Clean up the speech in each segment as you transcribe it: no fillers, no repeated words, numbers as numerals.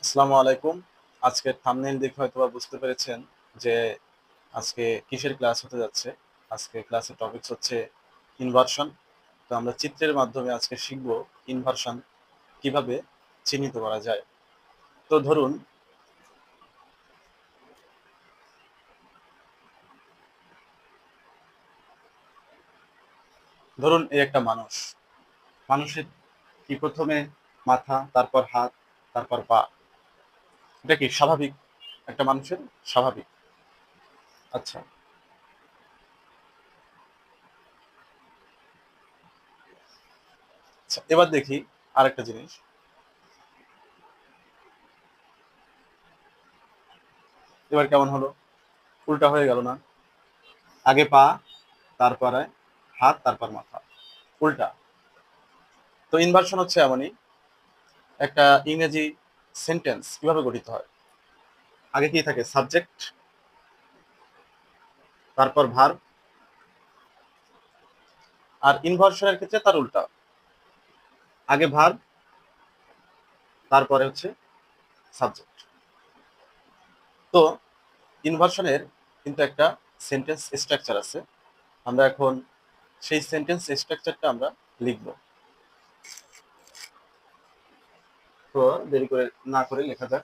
আসসালামু আলাইকুম। আজকের থাম্বনেইল দেখে হয়তোবা বুঝতে পেরেছেন যে আজকে কিসের ক্লাস হতে যাচ্ছে। আজকে ক্লাসের টপিকস হচ্ছে ইনভার্সন। তো আমরা চিত্রের মাধ্যমে আজকে শিখব ইনভার্সন কিভাবে চিহ্নিত করা যায়। তো ধরুন এই একটা মানুষ। মানুষের কি প্রথমে মাথা, তারপর হাত, তারপর পা। এটা কি স্বাভাবিক? একটা মানুষের স্বাভাবিক। আচ্ছা আচ্ছা, এবার দেখি আরেকটা জিনিস। এবার কেমন হলো? উল্টা হয়ে গেল না? আগে পা, তারপরে হাত, তারপর মাথা, উল্টা। তো ইনভার্সন হচ্ছে এমনই। একটা ইংরেজি সেন্টেন্স কিভাবে গঠিত হয়? আগে কি থাকে? সাবজেক্ট, তারপর ভার্ব। আর ইনভার্সনের ক্ষেত্রে তার উল্টা। আগে ভার্ব, তারপরে হচ্ছে সাবজেক্ট। তো ইনভার্সনের কিন্তু একটা সেন্টেন্স স্ট্রাকচার আছে। আমরা এখন সেই সেন্টেন্স স্ট্রাকচারটা আমরা লিখব। তো দেরি করে না করে লেখা যাক।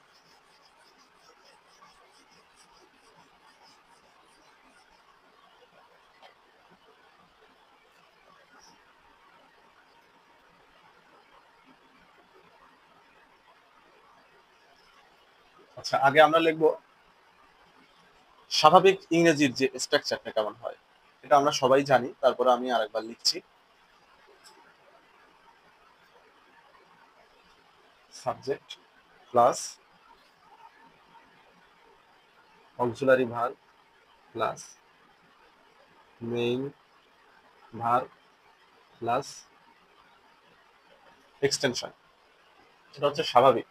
আচ্ছা, আগে আমরা লিখব স্বাভাবিক ইংরেজির যে স্ট্রাকচারটা কেমন হয়। এটা আমরা সবাই জানি, তারপরে আমি আরেকবার লিখছি। Subject plus auxiliary verb plus main verb plus extension. এটা হচ্ছে স্বাভাবিক।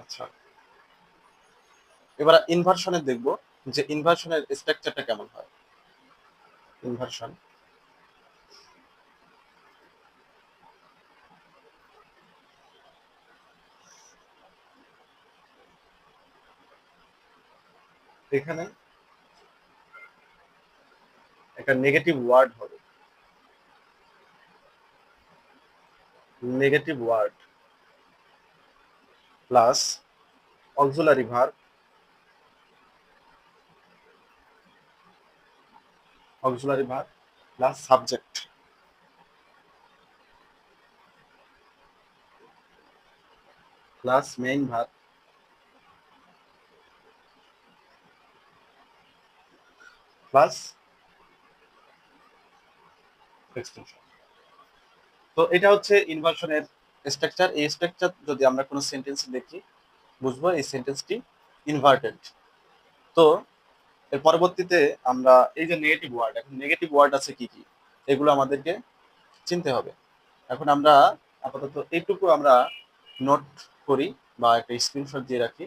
আচ্ছা, এবার ইনভার্সনের দেখব যে ইনভার্সনের স্ট্রাকচারটা কেমন হয়। ইনভার্সন, এখানে একটা নেগেটিভ ওয়ার্ড হবে। Negative word plus auxiliary verb, auxiliary verb plus subject plus main verb plus extension. তো এটা হচ্ছে ইনভার্সনের স্ট্রাকচার। এই স্ট্রাকচার যদি আমরা কোনো সেন্টেন্সে দেখি, বুঝবো এই সেন্টেন্সটি ইনভার্টেড। তো এর পরবর্তীতে আমরা এই যে নেগেটিভ ওয়ার্ড, এখন নেগেটিভ ওয়ার্ড আছে কি কি, এগুলো আমাদেরকে চিনতে হবে। এখন আমরা আপাতত এইটুকু আমরা নোট করি বা একটা স্ক্রিনশট দিয়ে রাখি।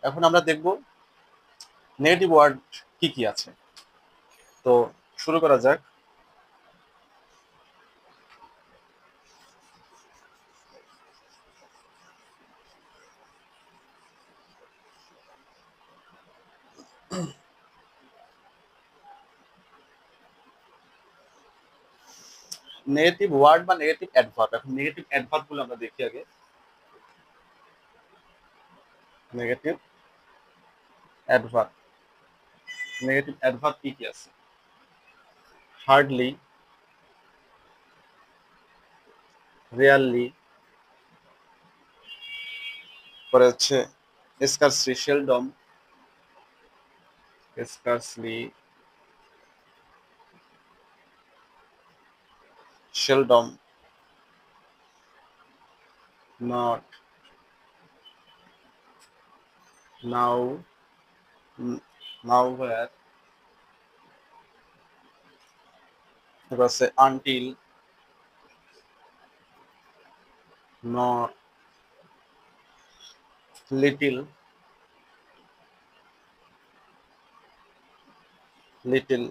এখন আমরা দেখব নেগেটিভ ওয়ার্ড কি কি আছে। তো শুরু করা যাক। নেগেটিভ ওয়ার্ড বা নেগেটিভ অ্যাডভার্ব। এখন নেগেটিভ অ্যাডভার্ব গুলো আমরা দেখি আগে। নেগেটিভ অ্যাডভার্ব, নেগেটিভ অ্যাডভার্ব কি কি আছে? হার্ডলি, রেয়ারলি, পরে হচ্ছে scarcely, seldom, scarcely, seldom, not, now, nowhere, এবার আছে until, not, little, little,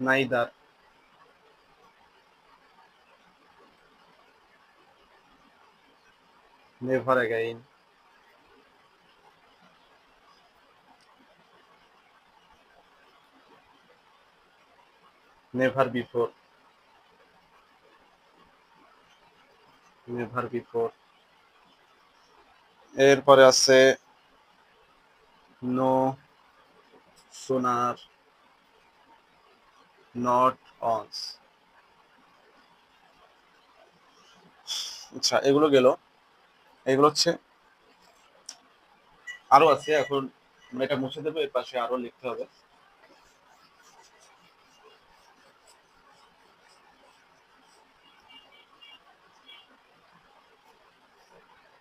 neither, never again, never before, never before. এরপরে আছে নো সোনার, নট অনস। আচ্ছা, এগুলো গেল। এগুলো হচ্ছে, আরো আছে। এখন আমরা এটা মুছে দেবো, এর পাশে আরো লিখতে হবে।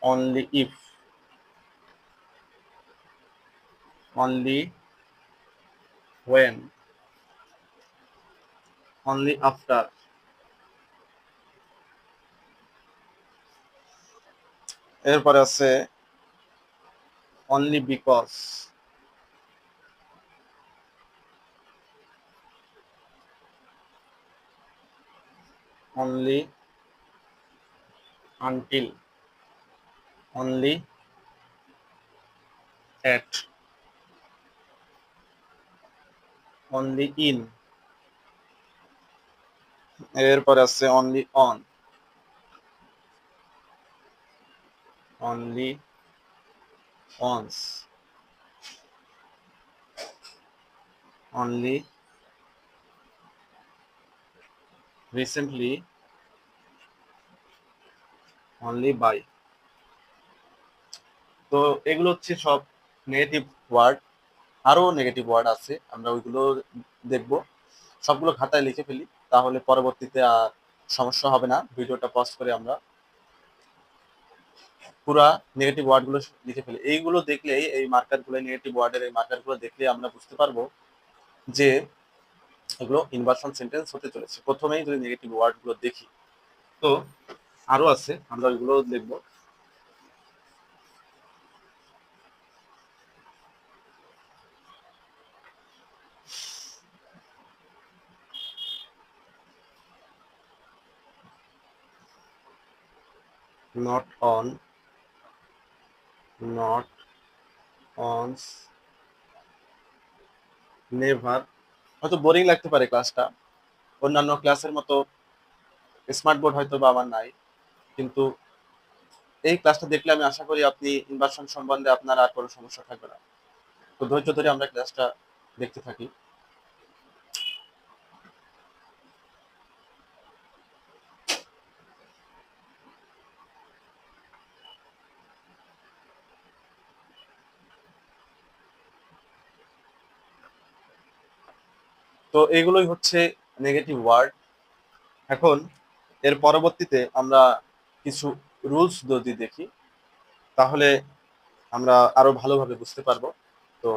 Only if, only when, only after, এরপরে আছে only because, only until, only at, only in, এরপরে আছে only on, only once, only recently, only by. তো এগুলো হচ্ছে সব নেগেটিভ ওয়ার্ড। আরো নেগেটিভ ওয়ার্ড আছে, আমরা ওইগুলো দেখব। সবগুলো খাতায় লিখে ফেলি, তাহলে পরবর্তীতে আর সমস্যা হবে না। ভিডিওটা পজ করে আমরা পুরা নেগেটিভ ওয়ার্ড গুলো লিখে ফেলি। এইগুলো দেখলেই, এই মার্কার গুলো, নেগেটিভ ওয়ার্ডের এই মার্কার গুলো দেখলেই আমরা বুঝতে পারবো যে এগুলো ইনভার্সন সেন্টেন্স হতে চলেছে, প্রথমেই যদি নেগেটিভ ওয়ার্ড গুলো দেখি। তো আরো আছে, আমরা ওইগুলো দেখবো। Not on, not once, never. হয়তো বোরিং লাগতে পারে ক্লাসটা, অন্যান্য ক্লাসের মতো স্মার্ট বোর্ড হয়তো বা আমার নাই, কিন্তু এই ক্লাসটা দেখলে আমি আশা করি আপনি ইনভার্সন সম্বন্ধে আপনার আর কোনো সমস্যা থাকবে না। তো ধৈর্য ধরে আমরা ক্লাসটা দেখতে থাকি। তো এগুলোই হচ্ছে নেগেটিভ ওয়ার্ড। এখন এর পরবর্তীতে আমরা কিছু রুলস যদি দেখি, তাহলে আমরা আরো ভালোভাবে বুঝতে পারবো। তো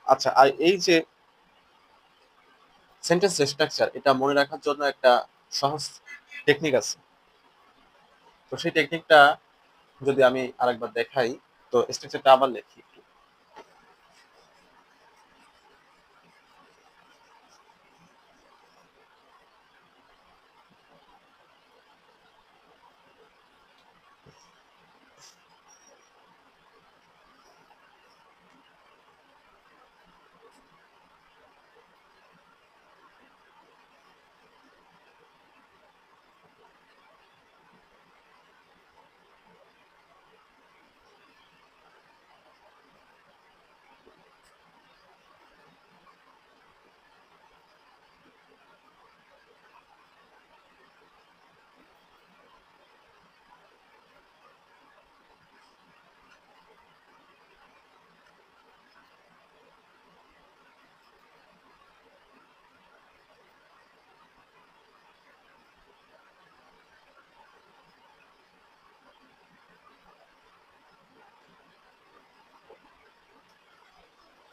আচ্ছা, আর এই যে সেন্টেন্স স্ট্রাকচার, এটা মনে রাখার জন্য একটা সহজ টেকনিক আছে। তো সেই টেকনিকটা যদি আমি আরেকবার দেখাই, তো স্ট্রাকচারটা আবার লিখি।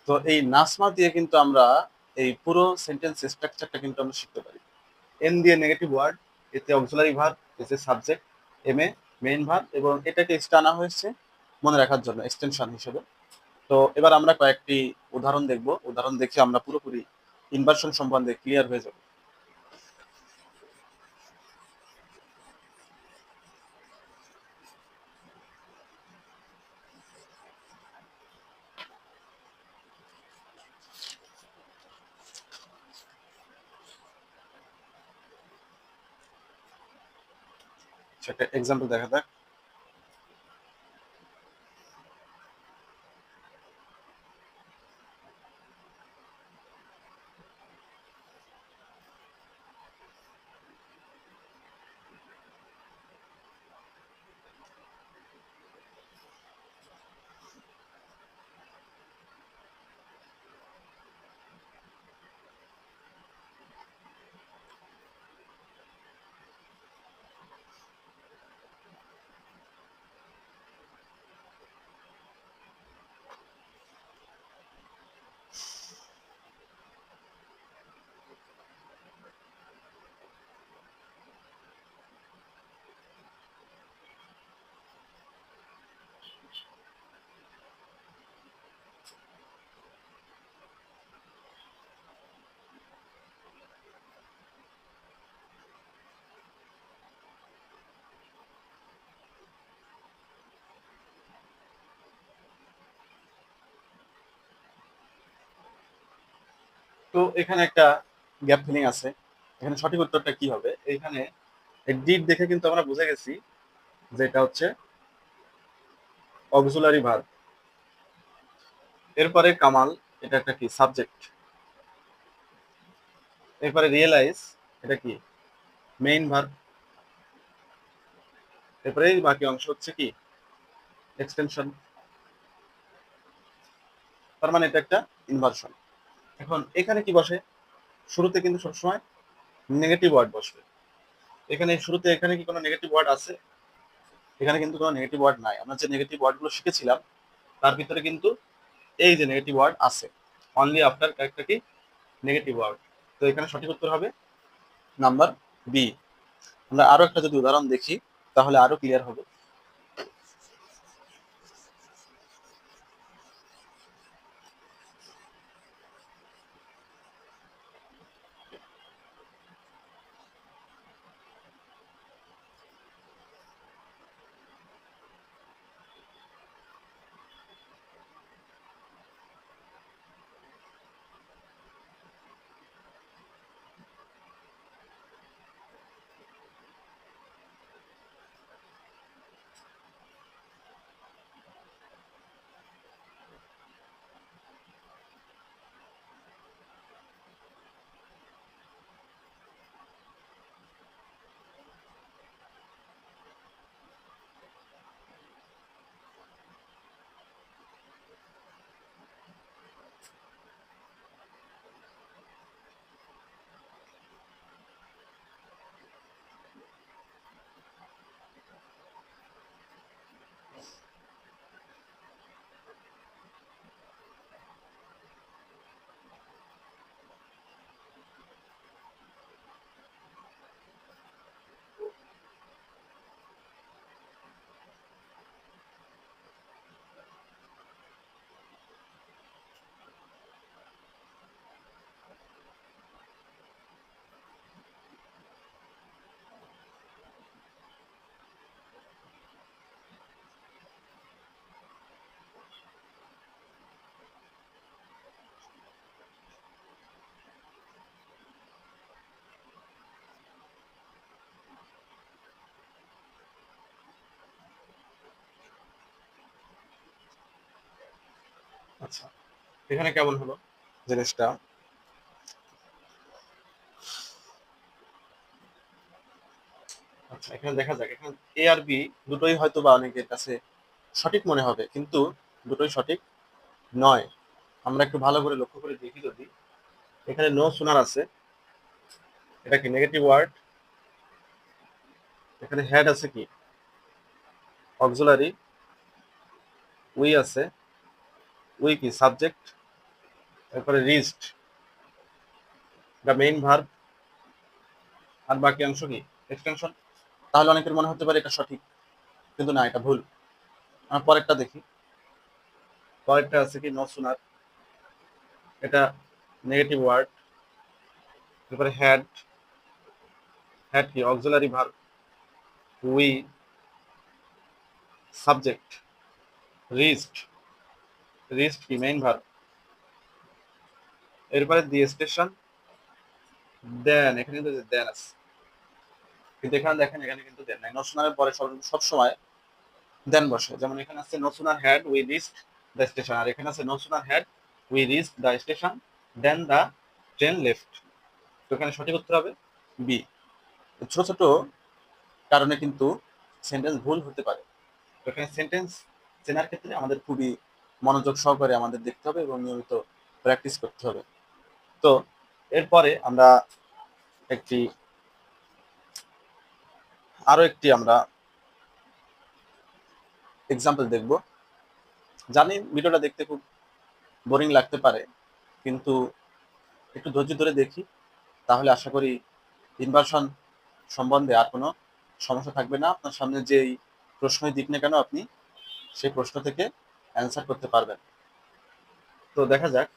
তো এই নাসমা দিয়ে কিন্তু আমরা এই পুরো সেন্টেন্স স্ট্রাকচারটা কিন্তু আমরা শিখতে পারি। এন দিয়ে নেগেটিভ ওয়ার্ড, এতে অক্সিলারি ভার্ব, এতে subject, M A main verb, এবং এটাকে টানা হয়েছে মনে রাখার জন্য এক্সটেনশন হিসেবে। তো এবার আমরা কয়েকটি উদাহরণ দেখব, উদাহরণ দেখে আমরা পুরোপুরি ইনভার্সন সম্বন্ধে ক্লিয়ার হয়ে যাব। সেটা এক্সাম্পল দেখা যাক। তো এখানে একটা গ্যাপ ফিলিং আছে। এখানে সঠিক উত্তরটা কি হবে? এখানে ডিড দেখে কিন্তু আমরা বুঝে গেছি যে এটা হচ্ছে অক্সিলারি ভার্ব। এরপরে কামাল, এটা একটা কি সাবজেক্ট। এরপরে রিয়েলাইজ, এটা কি মেইন ভার্ব। এরপরে এই বাকি অংশ হচ্ছে কি এক্সটেনশন। তার মানে এটা একটা ইনভার্সন। এখন এখানে কি বসে? শুরুতে কিন্তু সবসময় নেগেটিভ ওয়ার্ড বসবে। এখানে শুরুতে এখানে কি কোনো নেগেটিভ ওয়ার্ড আছে? এখানে কিন্তু কোনো নেগেটিভ ওয়ার্ড নাই। আমরা যে নেগেটিভ ওয়ার্ডগুলো শিখেছিলাম তার ভিতরে কিন্তু এই যে নেগেটিভ ওয়ার্ড আছে, অনলি আফটার একটা কি নেগেটিভ ওয়ার্ড। তো এখানে সঠিক উত্তর হবে নাম্বার বি। আমরা আরো একটা যদি উদাহরণ দেখি তাহলে আরো ক্লিয়ার হবে। আচ্ছা, এখানে কেমন হলো জিনিসটা? আচ্ছা, এখানে দেখা যাক। এখানে এ আর বি দুটোই হয়তো বা অনেকের কাছে সঠিক মনে হবে, কিন্তু দুটোই সঠিক নয়। আমরা একটু ভালো করে লক্ষ্য করে দেখি যদি, এখানে নো সুনার আছে, এটা কি নেগেটিভ ওয়ার্ড। এখানে হ্যাড আছে কি অক্সিলারি, উই আছে, উই কি সাবজেক্ট। এরপরে রিচড, দ্য মেইন ভার্ব। আর বাকি অংশ কি এক্সটেনশন। তাহলে অনেকের মনে হতে পারে এটা সঠিক, কিন্তু না, এটা ভুল। আমরা পরেরটা দেখি। পরেরটা আছে কি নো সুনার, এটা নেগেটিভ ওয়ার্ড। এরপরে হ্যাড, হ্যাড কি auxiliary verb, we subject, reached, reached কি মেইন ভার্ব। এরপরে দি স্টেশন, দেন এখানে কিন্তু দেন আছে। কিন্তু এখানে দেখেন এখানে কিন্তু দেন নাই, নো সুনারের পরে সবসময় দেন বসে। যেমন এখানে আছে no sooner had we reached the station, আর এখানে আছে no sooner had we reached the station then the train left. তো এখানে সঠিক উত্তর হবে বি। ছোট ছোট কারণে কিন্তু সেন্টেন্স ভুল হতে পারে। তো এখানে সেন্টেন্স চেনার ক্ষেত্রে আমাদের খুবই মনোযোগ সহকারে আমাদের দেখতে হবে এবং নিয়মিত প্র্যাকটিস করতে হবে। তো এরপরে আমরা একটি আরো একটি আমরা এক্সাম্পল দেখব। জানি ভিডিওটা দেখতে খুব বোরিং লাগতে পারে, কিন্তু একটু ধৈর্য ধরে দেখি, তাহলে আশা করি ইনভার্সন সম্বন্ধে আর কোনো সমস্যা থাকবে না। আপনার সামনে যেই প্রশ্নই দিক না কেন আপনি সেই প্রশ্ন থেকে অ্যান্সার করতে পারবেন। তো দেখা যাক।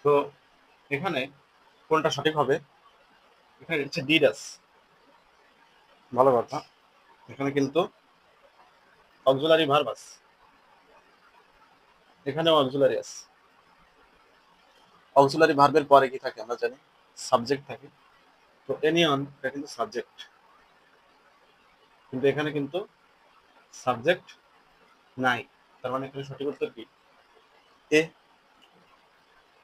তো এখানে কোনটা সঠিক হবে? এখানে হচ্ছে ডিডাস। ভালো কথা। এখানে কিন্তু অক্সিলারি ভার্ব আছে, এখানেও অক্সিলারি আছে। অক্সিলারি ভার্বের পরে কি থাকে আমরা জানি? সাবজেক্ট থাকে। তো এনিয়ন এটা কিন্তু সাবজেক্ট, কিন্তু এখানে কিন্তু সাবজেক্ট নাই। তার মানে এখানে সঠিক উত্তর কি? এ।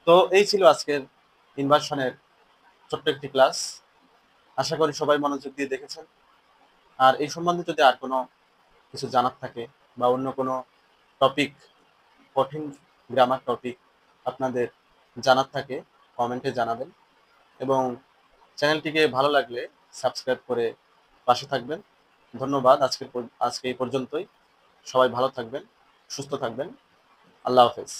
তো এই ছিল আজকের ইনভার্সনের ছোট্ট একটি ক্লাস। আশা করি সবাই মনোযোগ দিয়ে দেখেছেন। আর এই সম্বন্ধে যদি আর কোনো কিছু জানার থাকে বা অন্য কোনো টপিক, কঠিন গ্রামার টপিক আপনাদের জানার থাকে, কমেন্টে জানাবেন। এবং চ্যানেলটিকে ভালো লাগলে সাবস্ক্রাইব করে পাশে থাকবেন। ধন্যবাদ। আজকে এই পর্যন্তই। সবাই ভালো থাকবেন, সুস্থ থাকবেন। আল্লাহ হাফেজ।